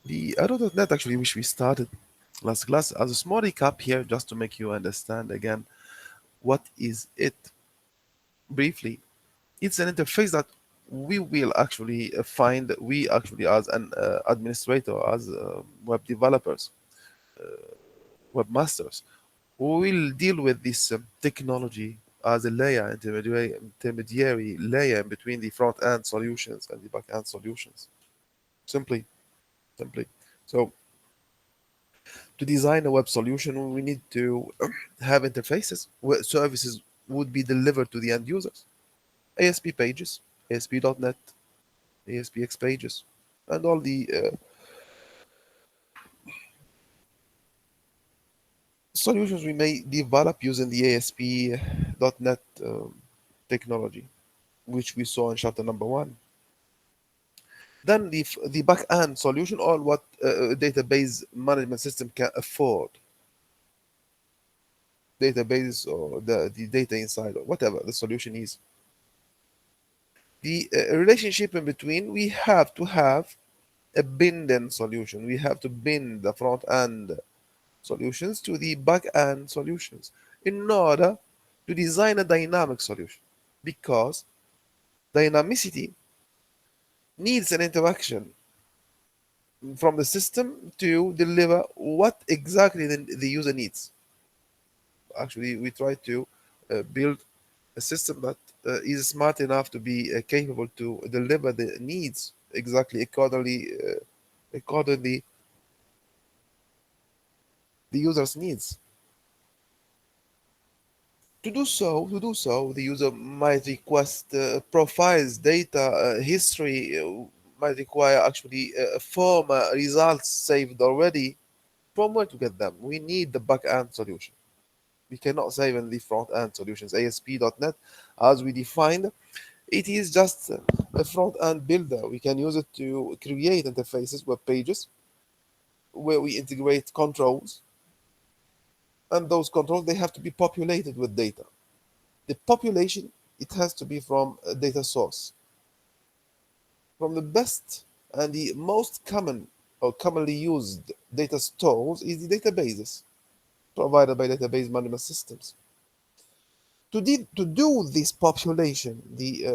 The Arrow.NET actually, which we started last class, as a small recap here, just to make you understand again what is it briefly. It's an interface that we will actually find, we actually as an administrator, as web developers, webmasters, we will deal with this technology as a layer, intermediary layer in between the front end solutions and the back end solutions. Simply, simply. So to design a web solution, we need to have interfaces where services would be delivered to the end users. ASP pages, ASP.NET, ASPX pages, and all the solutions we may develop using the ASP.NET technology, which we saw in chapter number 1. Then the back-end solution, or what database management system can afford. Database or the data inside, or whatever the solution is. The relationship in between, we have to have a bind solution. We have to bind the front end solutions to the back end solutions in order to design a dynamic solution, because dynamicity needs an interaction from the system to deliver what exactly the user needs. Actually, we try to build a system that is smart enough to be capable to deliver the needs exactly accordingly the user's needs. To do so, the user might request profiles, data, history, might require actually a form, results saved already. From where to get them? We need the back-end solution. We cannot save in the front-end solutions. ASP.NET, as we defined, it is just a front-end builder. We can use it to create interfaces, web pages, where we integrate controls, and those controls, they have to be populated with data. The population, it has to be from a data source. From the best and the most common or commonly used data stores is the databases provided by database management systems. To do this population, the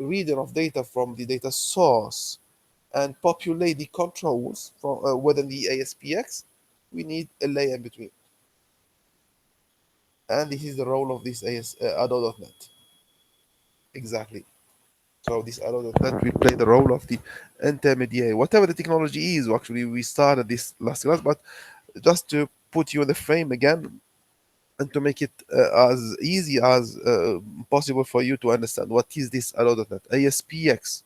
reading of data from the data source and populate the controls from within the ASPX, we need a layer in between. And this is the role of this Adobe.NET. Exactly. So this Adobe.NET will play the role of the intermediary, whatever the technology is. Actually, we started this last class, but just to put you in the frame again and to make it as easy as possible for you to understand what is this Adobe.NET, ASPX,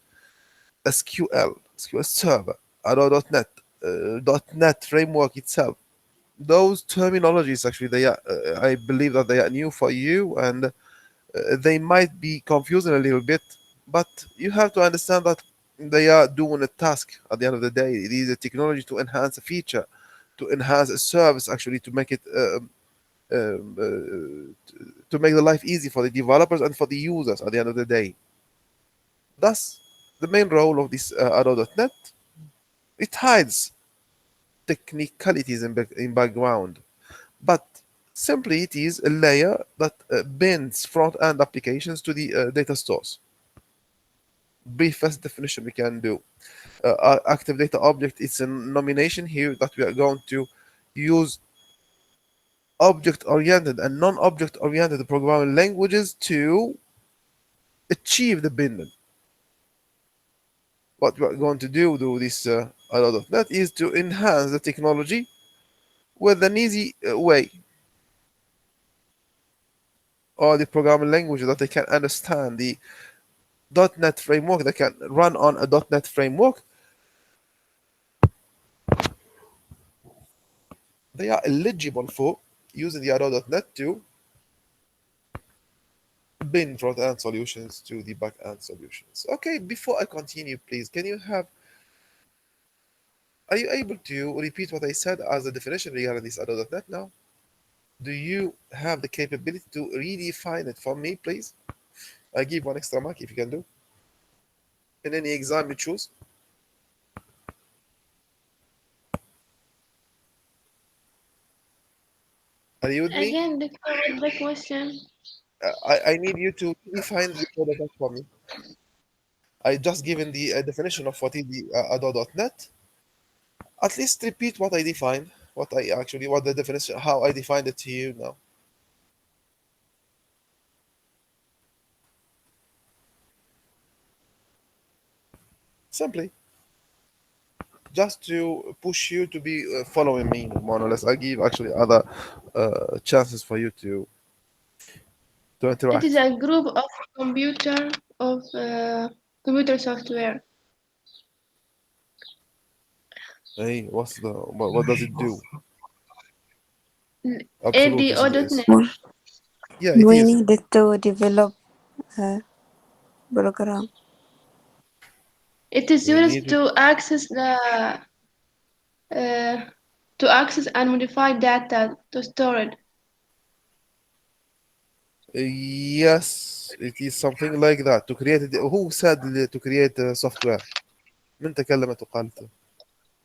SQL, SQL Server, Adobe.NET, .NET framework itself. Those terminologies actually, they are, I believe that they are new for you, and they might be confusing a little bit, but you have to understand that they are doing a task at the end of the day. It is a technology to enhance a feature, to enhance a service, actually, to make it um, uh, to make the life easy for the developers and for the users at the end of the day. Thus, the main role of this Arrow.NET, it hides technicalities in background, but simply it is a layer that binds front-end applications to the data stores. Briefest definition we can do. Active data object is a nomination here that we are going to use object-oriented and non-object oriented programming languages to achieve the binding. What we're going to do this a lot of that is to enhance the technology with an easy way, or the programming language that they can understand, the .NET framework that can run on a .NET framework. They are eligible for using the Arrow.NET to bind front-end solutions to the back-end solutions. Okay, before I continue, please, are you able to repeat what I said as a definition regarding this Arrow.NET now? Do you have the capability to redefine it for me, please? I give one extra mark if you can do. In any exam you choose. Are you with me? Again, the question. I need you to define the ADO.NET for me. I just given the definition of what is the ADO.NET. At least repeat what I defined, what the definition, how I defined it to you now. Simply, just to push you to be following me more or less. I give actually other chances for you to It is interact. a group of computer of computer software. Hey, what does it do? Absolutely, she is. ADO.NET. Well, Yeah, it we is. needed to develop a program. It is We used need it. uh, to access and modify data to store it. Yes, it is something like that. To create it. Who said to create software? من تكلمت وقالت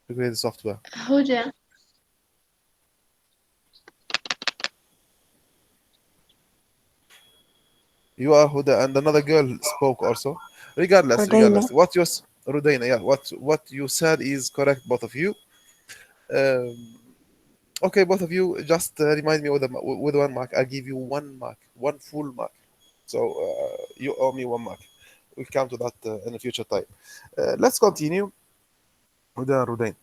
to create software. Huda. You are Huda, and another girl spoke also. Rodina, Regardless, Rudaina, yeah, what you said is correct, both of you. Um, okay, both of you, just remind me with 1 mark. I'll give you 1 mark, one full mark. So you owe me 1 mark. We'll come to that in a future time. Let's continue. Huda, Rudain.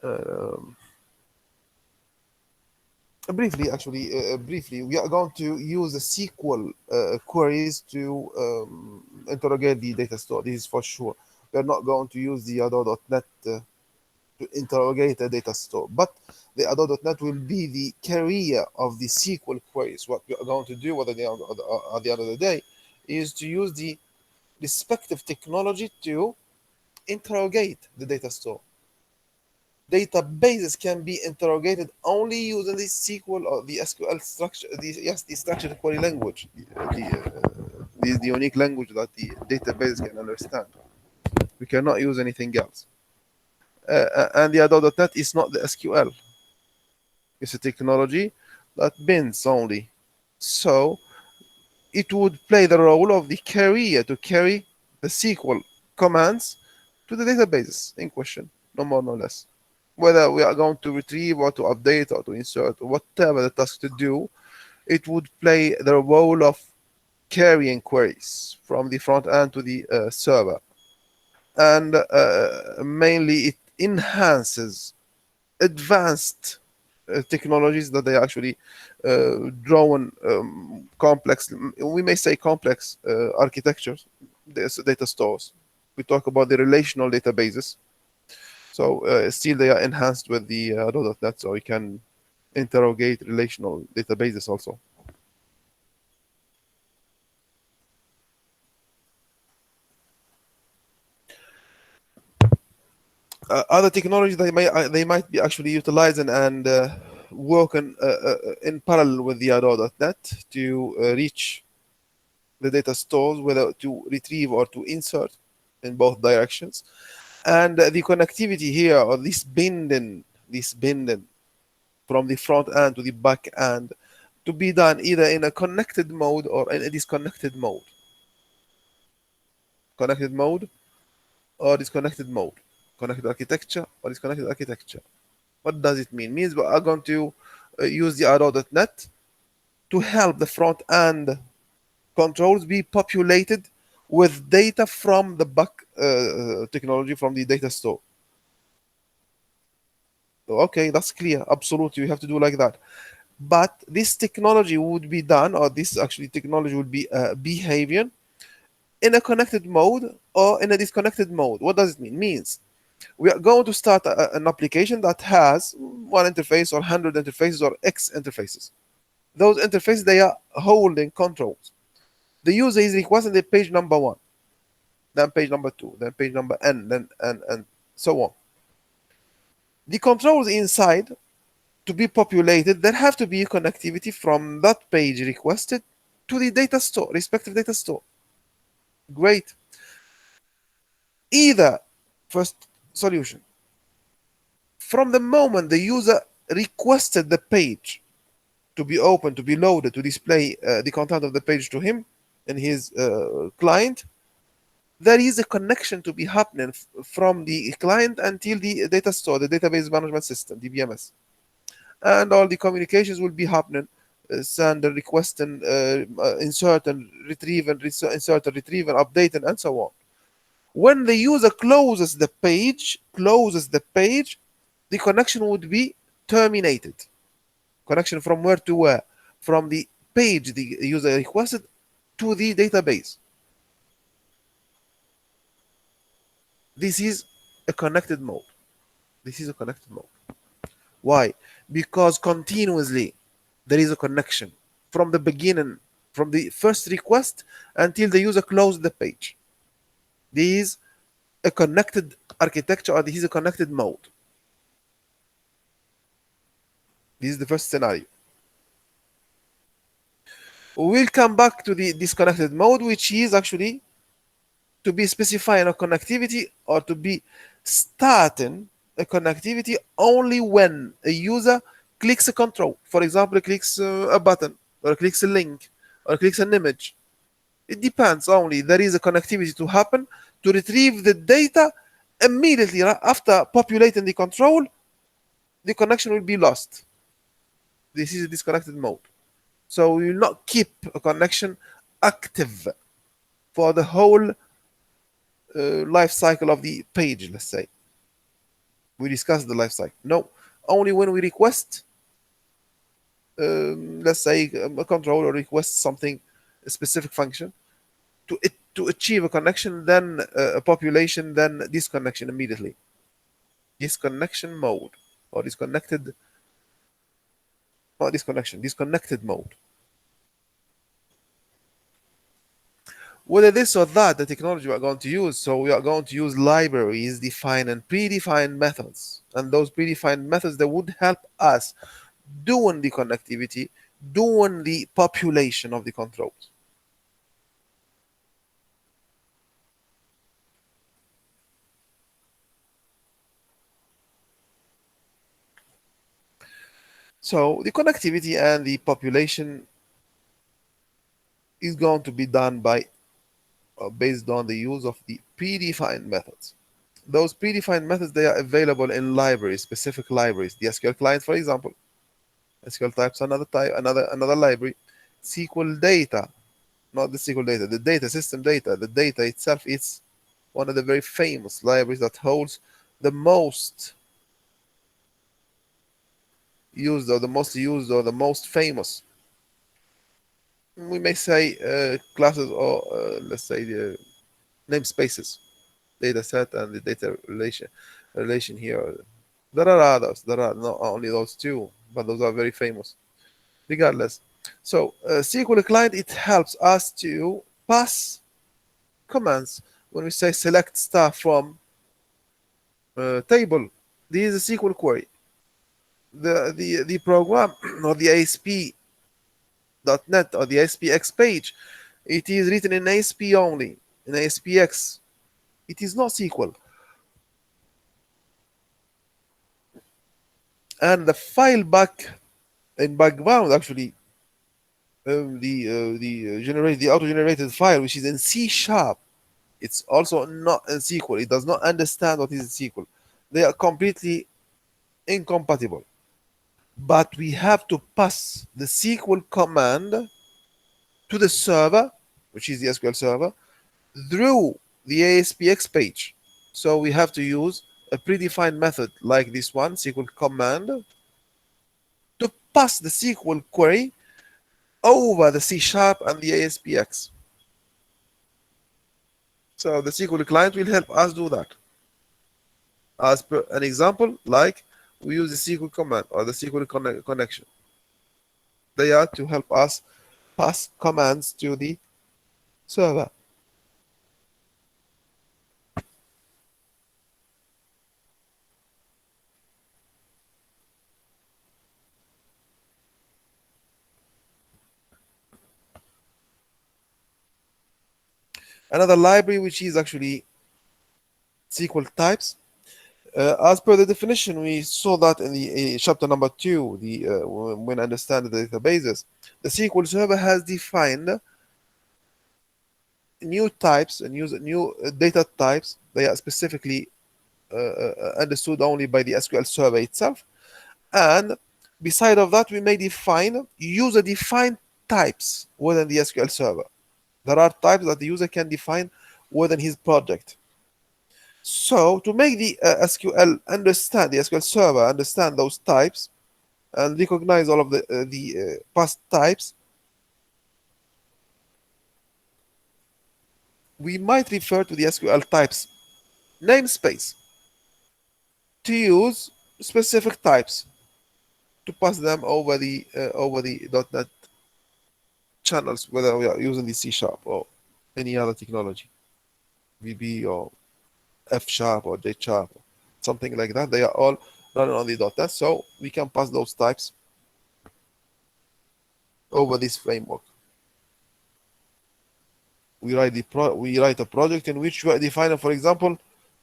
Um, briefly, we are going to use the SQL queries to interrogate the data store. This is for sure. We are not going to use the Ado.NET to interrogate a data store, but the Ado.NET will be the carrier of the SQL queries. What we are going to do, at the end of the day, is to use the respective technology to interrogate the data store. Databases can be interrogated only using the SQL or the SQL structure, the structured query language, the unique language that the database can understand. We cannot use anything else. And the Adobe.NET is not the SQL. It's a technology that bends only. So it would play the role of the carrier to carry the SQL commands to the databases in question, no more, no less. Whether we are going to retrieve or to update or to insert or whatever the task to do, it would play the role of carrying queries from the front end to the server. And mainly it enhances advanced technologies that they actually drawn complex, we may say complex architectures, data stores. We talk about the relational databases. So still they are enhanced with the .NET, so we can interrogate relational databases also. Other technologies they might be actually utilizing and working in parallel with the .NET to reach the data stores, whether to retrieve or to insert in both directions. And the connectivity here, or this binding from the front end to the back end, to be done either in a connected mode or in a disconnected mode. Connected mode or disconnected mode. Connected architecture or disconnected architecture. What does it mean? It means we are going to use the Arrow.NET to help the front end controls be populated with data from the back technology from the data store. Okay, that's clear. Absolutely, we have to do like that. But this technology would be done, or this actually technology would be behaving in a connected mode or in a disconnected mode. What does it mean? It means we are going to start an application that has one interface or 100 interfaces or X interfaces. Those interfaces, they are holding controls. The user is requesting the page number 1, then page number 2, then page number n, then and so on. The controls inside to be populated, there have to be connectivity from that page requested to the data store, respective data store. Great. Either first solution, from the moment the user requested the page to be open, to be loaded, to display the content of the page to him and his client, there is a connection to be happening from the client until the data store, the database management system, DBMS. And all the communications will be happening, send and request and insert and retrieve and insert and retrieve and update and so on. When the user closes the page, the connection would be terminated. Connection from where to where? From the page the user requested to the database. This is a connected mode. Why? Because continuously there is a connection from the beginning, from the first request until the user closes the page. This is a connected architecture, or this is a connected mode. This is the first scenario. We'll come back to the disconnected mode, which is actually to be specifying a connectivity or to be starting a connectivity only when a user clicks a control. For example, clicks a button, or clicks a link, or clicks an image. It depends only. There is a connectivity to happen to retrieve the data immediately after populating the control. The connection will be lost. This is a disconnected mode. So we will not keep a connection active for the whole life cycle of the page, let's say. We discussed the life cycle. No, only when we request, let's say, a controller requests something, a specific function, to achieve a connection, then a population, then disconnection immediately. Disconnection mode, or disconnected, not disconnection, disconnected mode. Whether this or that, the technology we are going to use. So we are going to use libraries, defined and predefined methods. And those predefined methods that would help us doing the connectivity, doing the population of the controls. So the connectivity and the population is going to be done by based on the use of the predefined methods. Those predefined methods, they are available in libraries, specific libraries. The SQL client, for example, SQL types, another library. SQL data, not the SQL data, the data system data. The data itself is one of the very famous libraries that holds the most used, or the most used, or the most famous, we may say, classes, or let's say the namespaces, data set and the data relation here. There are others. There are not only those two, but those are very famous. Regardless, so SQL client, it helps us to pass commands. When we say select star from table, this is a SQL query. The program or the ASP.NET or the ASPX page, it is written in ASP only, in ASPX. It is not SQL. And the file back in background, actually, the auto-generated file, which is in C#, it's also not in SQL. It does not understand what is SQL. They are completely incompatible. But we have to pass the SQL command to the server, which is the SQL server, through the ASPX page. So we have to use a predefined method like this one, SQL command, to pass the SQL query over the C# and the ASPX. So the SQL client will help us do that. As per an example, like we use the SQL command or the SQL connection. They are to help us pass commands to the server. Another library, which is actually Sql Types. As per the definition, we saw that in the chapter number 2, when understanding the databases, the SQL Server has defined new types and new data types. They are specifically understood only by the SQL Server itself. And beside of that, we may define user-defined types within the SQL Server. There are types that the user can define within his project. So to make the SQL Server understand those types and recognize all of the past types, we might refer to the SQL types namespace to use specific types to pass them over the .NET channels, whether we are using the C# or any other technology, VB or F# or J#, something like that. They are all running on the .NET, so we can pass those types over this framework. We write a project in which we are defining, for example,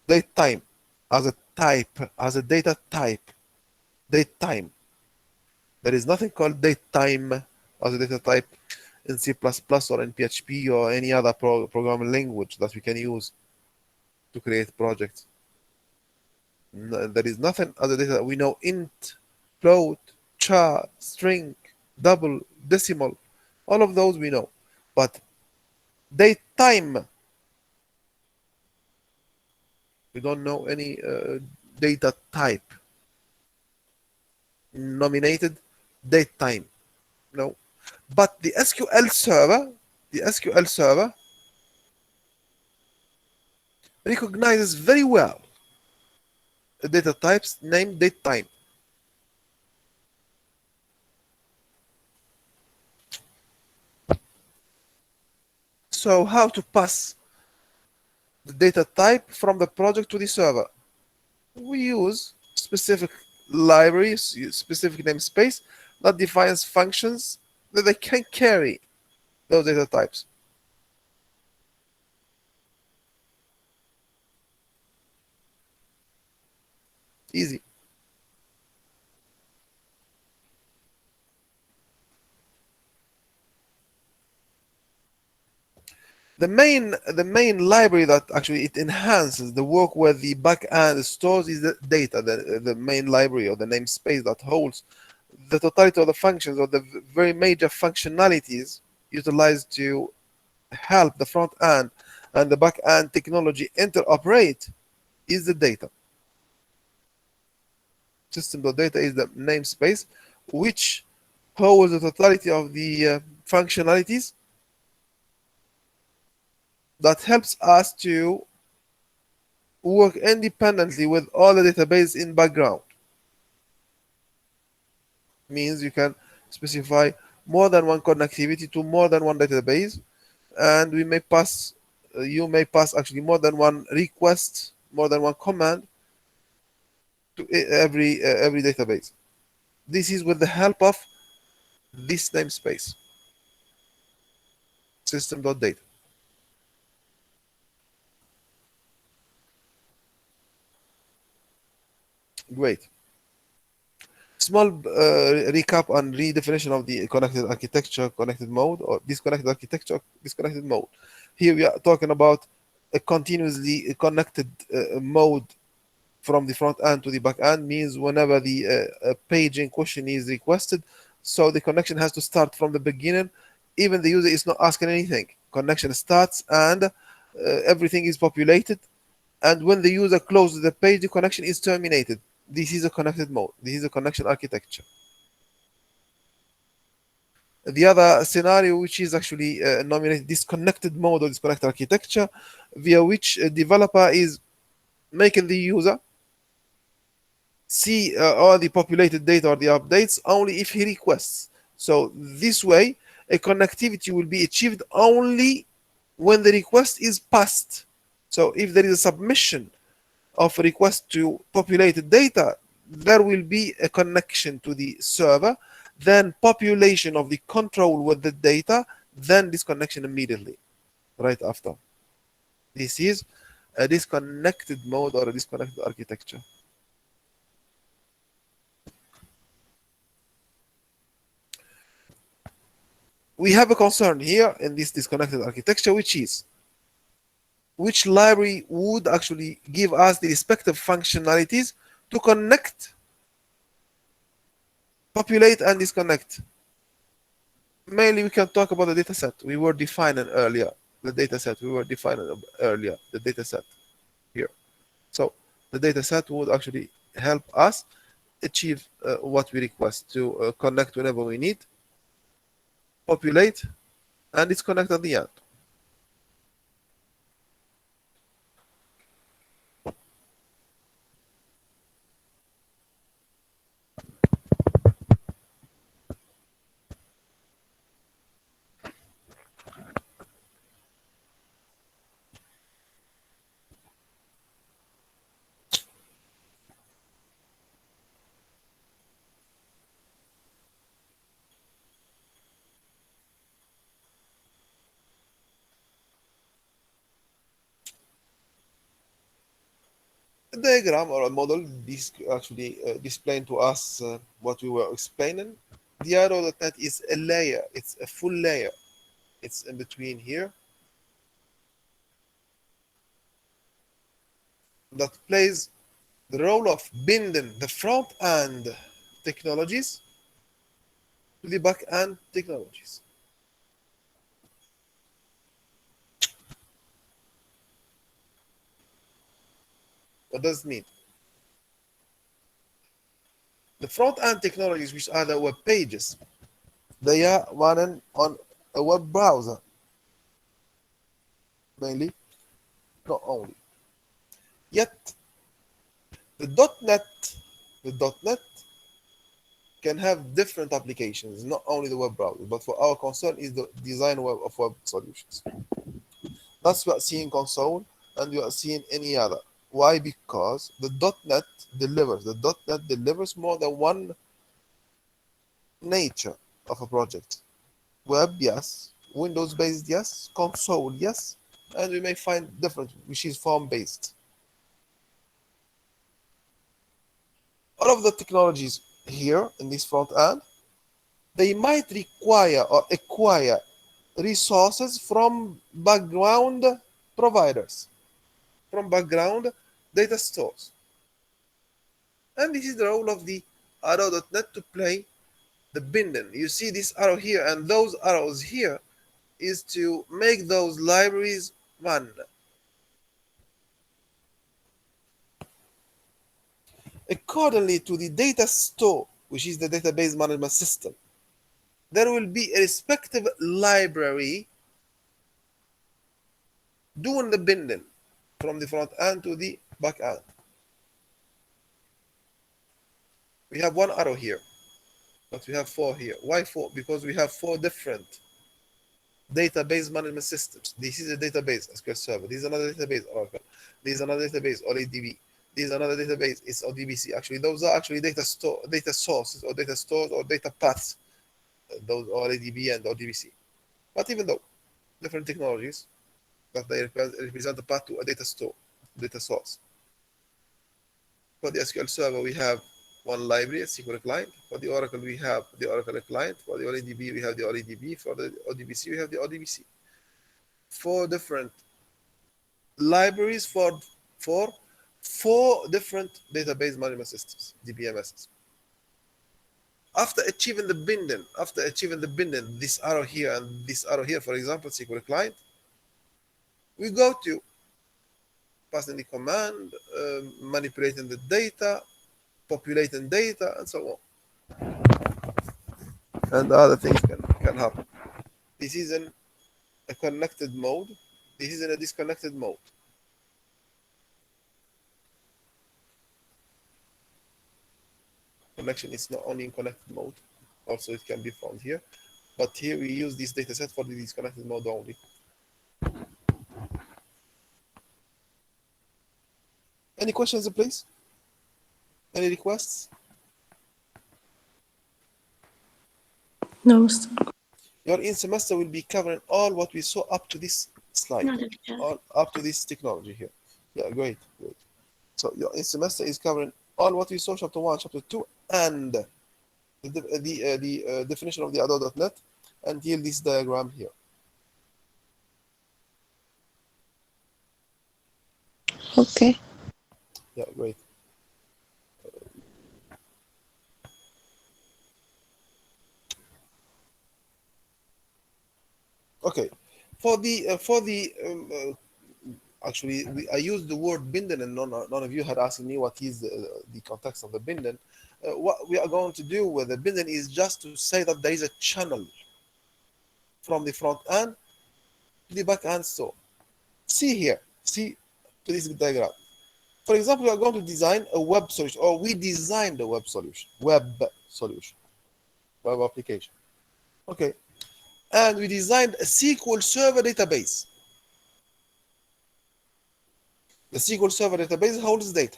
date time as a type, as a data type. Date time. There is nothing called date time as a data type in C++ or in PHP or any other programming language that we can use to create projects. There is nothing as a data that we know: int, float, char, string, double, decimal. All of those we know. But date time, we don't know any data type. Nominated date time. No. But the SQL Server recognizes very well the data types named date time. So how to pass the data type from the project to the server? We use specific libraries, specific namespace that defines functions that they can carry those data types. Easy. The main library that actually it enhances the work where the backend stores is the data, the main library or the namespace that holds the totality of the functions or the very major functionalities utilized to help the front end and the back end technology interoperate is the data. System.data is the namespace which holds the totality of the functionalities that helps us to work independently with all the database in background. Means you can specify more than one connectivity to more than one database, and we may pass you may pass actually more than one request, more than one command to every database. This is with the help of this namespace, system.data. Great. Small recap and redefinition of the connected architecture, connected mode, or disconnected architecture, disconnected mode. Here we are talking about a continuously connected mode from the front end to the back end. Means whenever the page in question is requested, so the connection has to start from the beginning. Even the user is not asking anything. Connection starts and everything is populated. And when the user closes the page, the connection is terminated. This is a connected mode. This is a connection architecture. The other scenario, which is actually nominated disconnected mode or disconnected architecture, via which a developer is making the user see all the populated data or the updates only if he requests. So this way, a connectivity will be achieved only when the request is passed. So if there is a submission of a request to populated data, there will be a connection to the server, then population of the control with the data, then disconnection immediately, right after. This is a disconnected mode or a disconnected architecture. we have a concern here in this disconnected architecture, which is which library would actually give us the respective functionalities to connect, populate, and disconnect. Mainly, we can talk about the data set. We were defining earlier the data set. We were defining earlier the data set here. So the data set would actually help us achieve what we request to connect whenever we need, populate, and disconnect at the end. A diagram or a model this actually displaying to us what we were explaining. The arrow.net is a layer. It's a full layer. It's in between here that plays the role of binding the front end technologies to the back end technologies. What does it mean? The front end technologies, which are the web pages, they are running on a web browser mainly, not only. Yet the .NET, the .NET can have different applications, not only the web browser, but for our concern is the design of web solutions. That's what seeing console and you are seeing any other. Why? Because the .NET delivers more than one nature of a project. Web, yes. Windows-based, yes. Console, yes. And we may find different, which is form-based. All of the technologies here in this front end, they might require or acquire resources from background providers, from background data stores. And this is the role of the arrow.net to play the binding. You see this arrow here and those arrows here is to make those libraries run. Accordingly to the data store, which is the database management system, there will be a respective library doing the binding from the front end to the back end. We have one arrow here, but we have four here. Why four? Because we have four different database management systems. This is a database, SQL Server. This is another database, Oracle. This is another database, ODB. This is another database, it's ODBC. Actually, those are actually data sources or data stores or data paths. Those are ODB and ODBC. But even though different technologies, that they represent the path to a data store, data source. For the SQL Server, we have one library, a SQL client. For the Oracle, we have the Oracle client. For the ODB, we have the ODB. For the ODBC, we have the ODBC. Four different libraries for four different database management systems, DBMSs. After achieving the binding, this arrow here and this arrow here, for example, SQL client, we go to passing the command, manipulating the data, populating data, and so on. And other things can happen. This is in a connected mode. This is in a disconnected mode. Connection is not only in connected mode, also it can be found here. But here we use this dataset for the disconnected mode only. Any questions, please? Any requests? No, sir. Your in semester will be covering all what we saw up to this slide, all up to this technology here. Yeah, great. So your in semester is covering all what we saw, chapter 1, chapter 2, and the definition of the arrow.net until this diagram here. Okay. Yeah, great. Okay, for the actually I used the word binden, and none of you had asked me what is the context of the binden. What we are going to do with the binden is just to say that there is a channel from the front end to the back end. So see here, see to this diagram. For example, we are going to design a web solution, or we designed a web solution, web application. Okay, and we designed a SQL Server database. The SQL Server database holds data.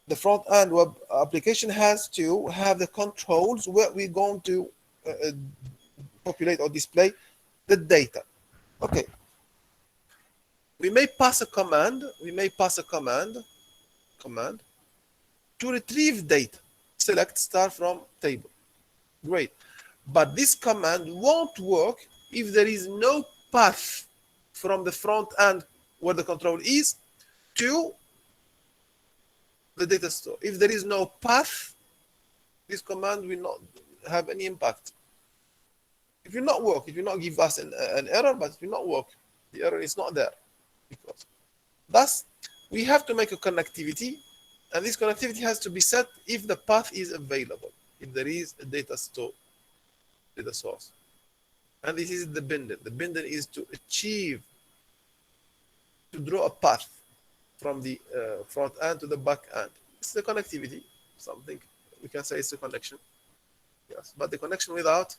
The front end web application has to have the controls where we're going to populate or display the data. Okay. We may pass a command. Command to retrieve data. Select star from table. Great. But this command won't work if there is no path from the front end where the control is to the data store. If there is no path, this command will not have any impact. It will not work. It will not give us an error, but it will not work. The error is not there. Because thus, we have to make a connectivity, and this connectivity has to be set if the path is available, if there is a data store, data source. And this is the binden. The binden is to achieve, to draw a path from the front end to the back end. It's the connectivity, something we can say it's a connection. Yes, but the connection without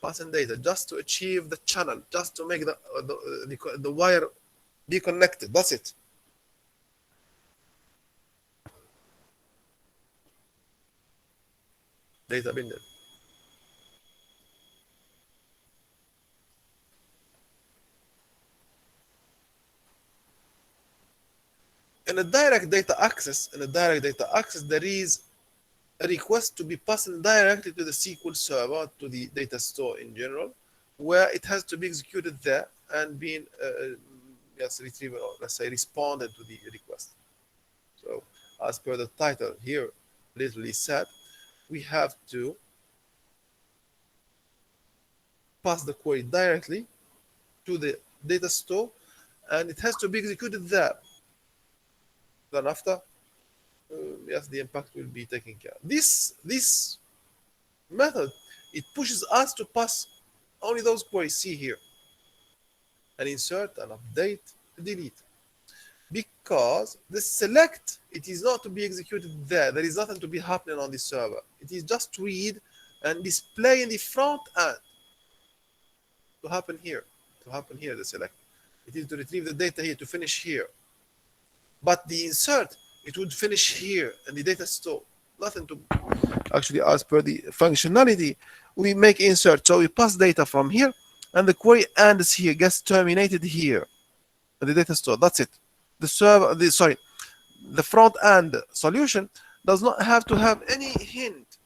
passing data, just to achieve the channel, just to make the wire be connected. That's it. Data binden. In a direct data access, there is a request to be passed directly to the SQL server, to the data store in general, where it has to be executed there and being retrieved, or let's say responded to the request. So as per the title here literally said, we have to pass the query directly to the data store, and it has to be executed there. Then after, yes, the impact will be taken care of. This method, it pushes us to pass only those queries. See here, and insert, and update, delete. Because the select, it is not to be executed there. There is nothing to be happening on the server. It is just read and display in the front end. To happen here, the select. It is to retrieve the data here, to finish here. But the insert, it would finish here in the data store. Nothing to, actually, as per the functionality, we make insert. So we pass data from here, and the query ends here, gets terminated here in the data store. That's it. The server, the front end solution does not have to have any hint.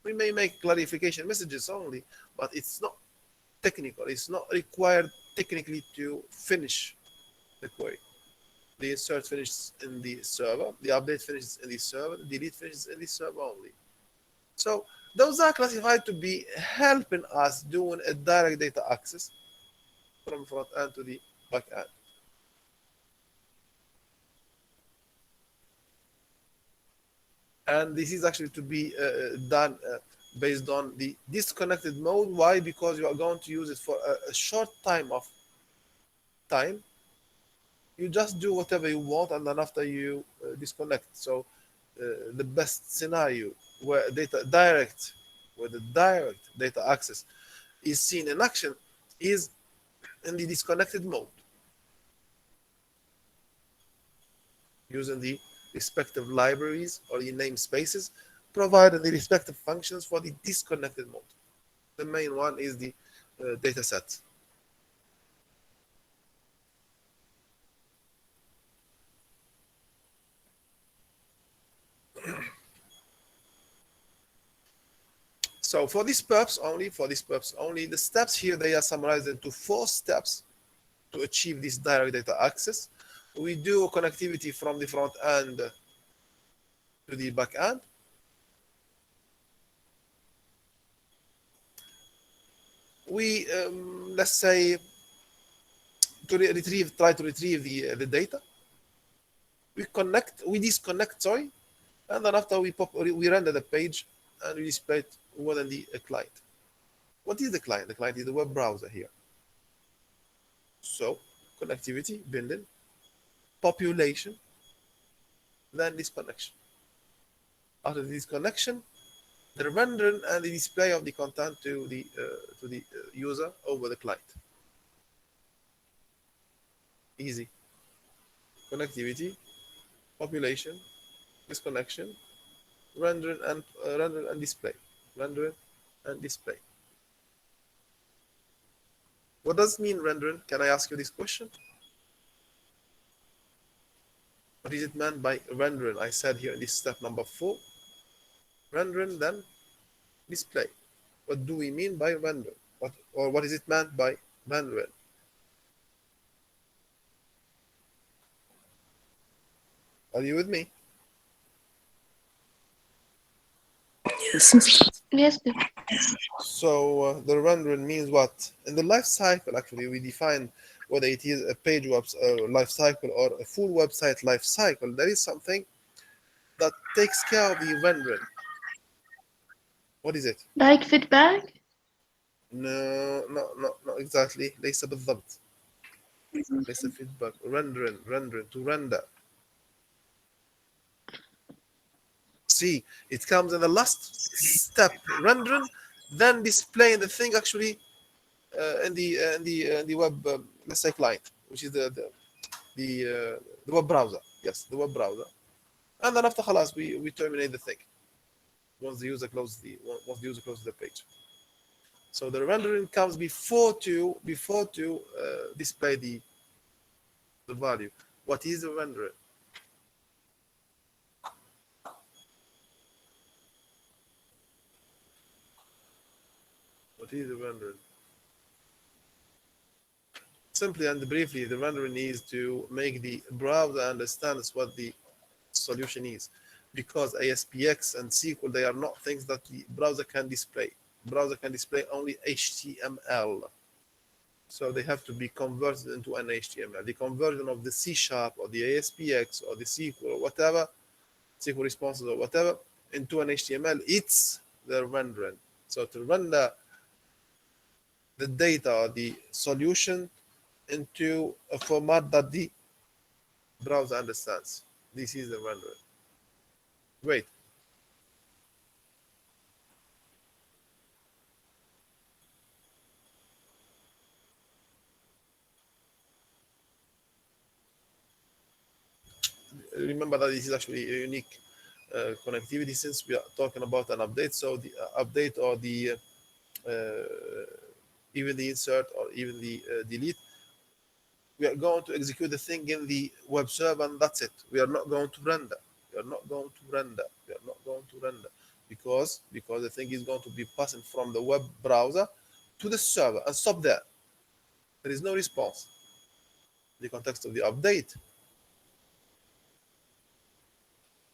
We may make clarification messages only, but it's not technical. It's not required technically to finish the query. The insert finishes in the server, the update finishes in the server, the delete finishes in the server only. So those are classified to be helping us doing a direct data access from front end to the back end. And this is actually to be done based on the disconnected mode. Why? Because you are going to use it for a short time of time. You just do whatever you want, and then after you disconnect. So the best scenario where the direct data access is seen in action is in the disconnected mode, using the respective libraries or the namespaces provided the respective functions for the disconnected mode. The main one is the data set. So for this purpose only, the steps here, they are summarized into 4 steps to achieve this direct data access. We do connectivity from the front end to the back end. We, let's say, try to retrieve the data. We disconnect, sorry, and then after we render the page and we display it within the client. What is the client? The client is the web browser here. So connectivity, building, population, then disconnection. After the disconnection, the rendering and the display of the content to the user over the client. Easy. Connectivity, population, disconnection, rendering and display. Rendering and display. What does it mean, rendering? Can I ask you this question? What is it meant by rendering? I said here in this step number 4. Rendering, then display. What do we mean by render? What is it meant by rendering? Are you with me? Yes, Mr. Yes, So the rendering means what? In the life cycle, actually, we define whether it is a page life cycle or a full website life cycle. There is something that takes care of the rendering. What is it? like feedback. No, not exactly. ليس بالضبط. ليس feedback. Rendering, to render. See, it comes in the last step, rendering, then displaying the thing actually in the web, let's say, client, which is the web browser. Yes, the web browser. And then after خلاص, we terminate the thing once the user closes the page. So the rendering comes before to display the value. What is the rendering? What is the rendering? Simply and briefly, the rendering is to make the browser understands what the solution is, because ASPX and SQL, they are not things that the browser can display. The browser can display only HTML. So they have to be converted into an HTML. The conversion of the C# or the ASPX or the SQL or whatever, SQL responses or whatever, into an HTML, it's the rendering. So to render the data or the solution into a format that the browser understands. This is the rendering. Great. Remember that this is actually a unique connectivity, since we are talking about an update. So the update or the even the insert or even the delete, we are going to execute the thing in the web server, and that's it. We are not going to render. We are not going to render. We are not going to render because the thing is going to be passing from the web browser to the server and stop there. There is no response. In the context of the update,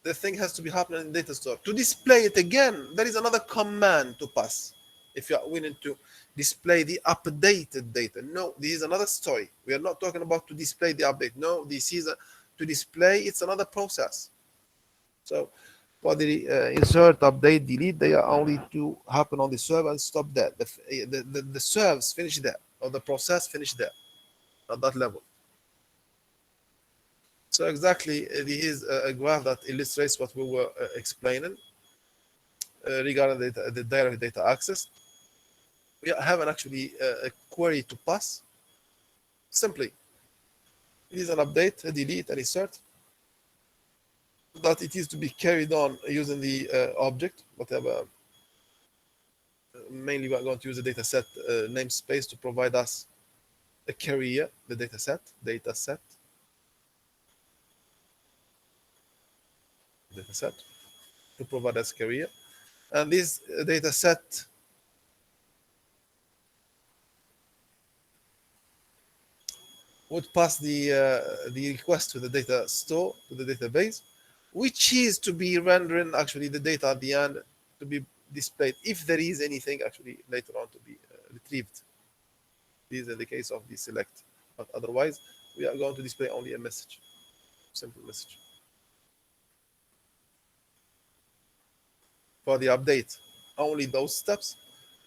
the thing has to be happening in data store. To display it again, there is another command to pass. If you are willing to display the updated data. No, this is another story. We are not talking about to display the update. No, this is to display, it's another process. So for the insert, update, delete, they are only to happen on the server and stop there. The serves finish there, or the process finish there, at that level. So exactly, this is a graph that illustrates what we were explaining regarding the direct data access. We have actually a query to pass. Simply, it is an update, a delete, an insert, that it is to be carried on using the object, whatever. Mainly, we are going to use the dataset namespace to provide us a carrier, the dataset, to provide us carrier. And this dataset would pass the request to the data store, to the database, which is to be rendering actually the data at the end to be displayed if there is anything actually later on to be retrieved. This is in the case of the select, but otherwise we are going to display only a message, simple message. For the update, only those steps.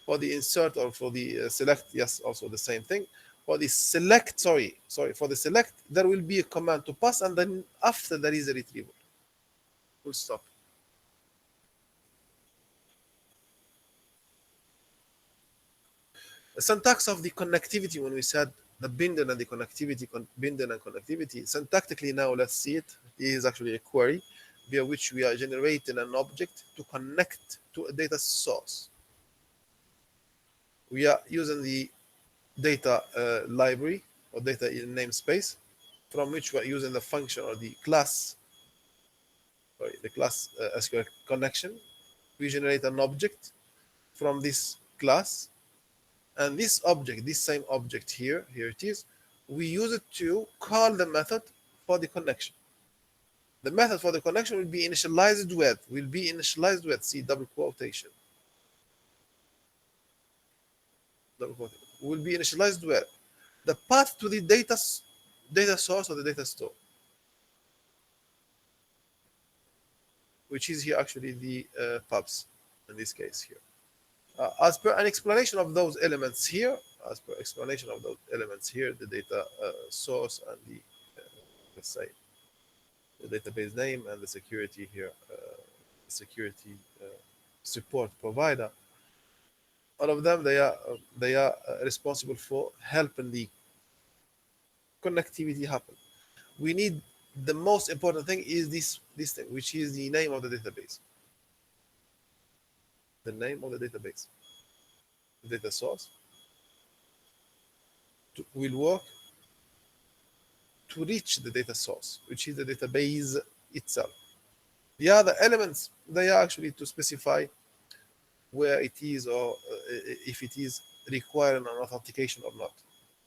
For the insert or for the select, yes, also the same thing. For the select, for the select, there will be a command to pass, and then after there is a retrieval. Full stop. The syntax of the connectivity, when we said the binden and the connectivity, binden and connectivity, syntactically now let's see it. It is actually a query via which we are generating an object to connect to a data source. We are using the data library or data in namespace, from which we are using the function or the class, SQL connection. We generate an object from this class, and this object, this same object here it is, we use it to call the method for the connection. The method for the connection will be initialized with, see, double quotation, will be initialized with the path to the data source or the data store, which is here actually the pubs in this case here. As per an explanation of those elements here, the data source and the, let's say, the database name and the security here, security support provider, all of them, they are responsible for helping the connectivity happen. We need, the most important thing is this thing, which is the name of the database. The name of the database. The data source will work to reach the data source, which is the database itself. The other elements, they are actually to specify where it is, or if it is requiring an authentication or not.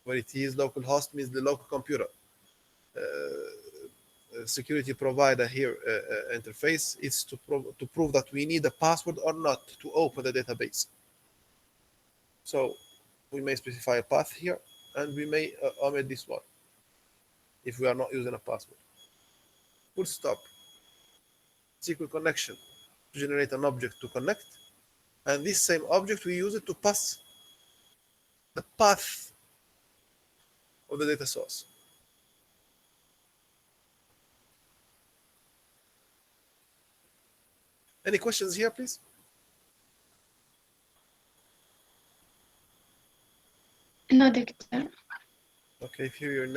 Where it is localhost means the local computer. Security provider here interface is to prove that we need a password or not to open the database. So we may specify a path here, and we may omit this one if we are not using a password. Full stop. SQL connection to generate an object to connect, and this same object we use it to pass the path of the data source. Any questions here, please? No, doctor. Okay, if your name